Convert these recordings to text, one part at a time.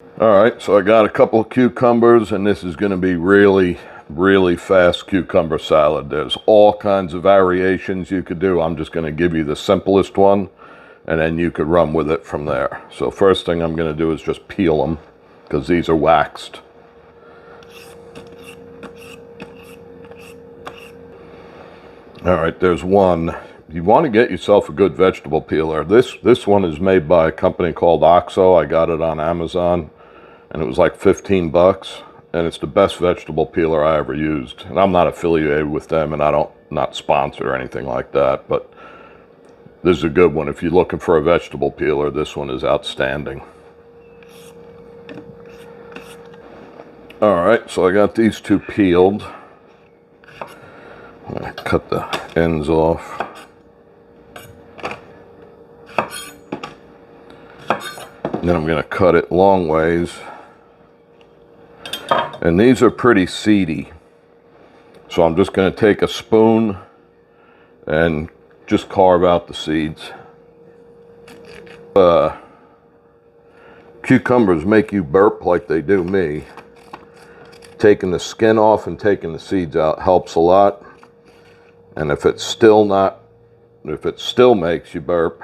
All right, so I got a couple of cucumbers, and this is going to be really fast cucumber salad. There's all kinds of variations you could do. I'm just going to give you the simplest one, and then you could run with it from there. So first thing I'm going to do is just peel them, because these are waxed. All right, there's one. You want to get yourself a good vegetable peeler. This one is made by a company called Oxo. I got it on Amazon, and it was like 15 bucks, and it's the best vegetable peeler I ever used. And I'm not affiliated with them, and not sponsored or anything like that, but this is a good one. If you're looking for a vegetable peeler, this one is outstanding. All right, so I got these two peeled. I'm gonna cut the ends off. And then I'm gonna cut it long ways. And these are pretty seedy. So I'm just gonna take a spoon and just carve out the seeds. Cucumbers make you burp like they do me. Taking the skin off and taking the seeds out helps a lot. And if it still makes you burp,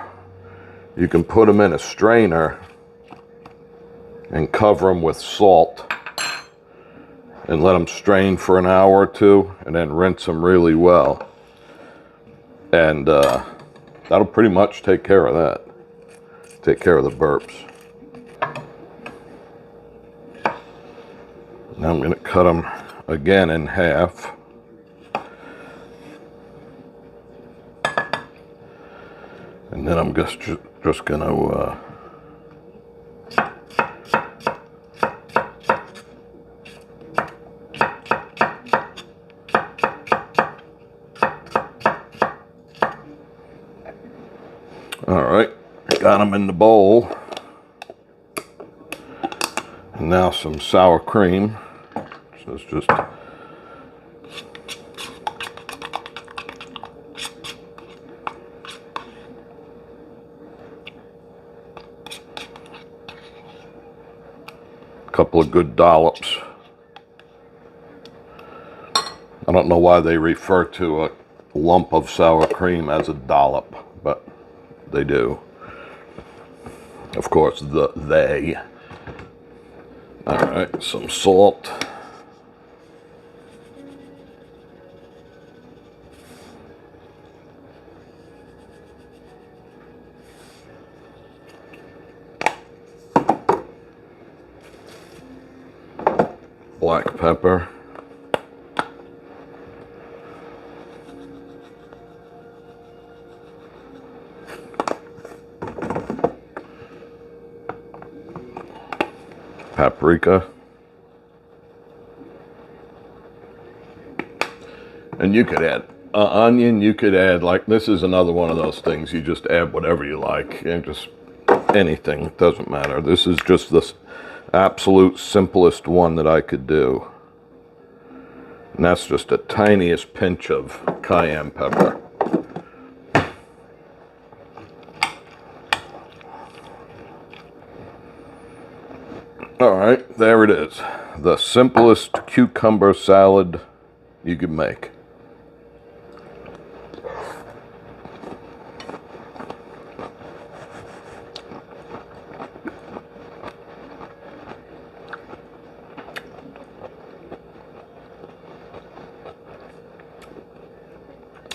you can put them in a strainer and cover them with salt and let them strain for an hour or two, and then rinse them really well. And that'll pretty much take care of that. Take care of the burps. Now I'm going to cut them again in half. And then I'm just going to all right, got them in the bowl. And now some sour cream. So it's just a couple of good dollops. I don't know why they refer to a lump of sour cream as a dollop, but they do. Of course, they. All right, some salt. Black pepper. Paprika. And you could add onion. You could add, like, this is another one of those things, you just add whatever you like, and just anything, it doesn't matter. This is just the absolute simplest one that I could do. And that's just the tiniest pinch of cayenne pepper. All right, there it is. The simplest cucumber salad you can make.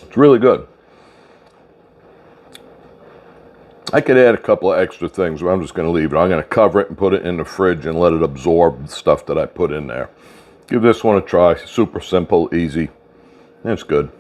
It's really good. I could add a couple of extra things, but I'm just going to leave it. I'm going to cover it and put it in the fridge and let it absorb the stuff that I put in there. Give this one a try. Super simple, easy, and it's good.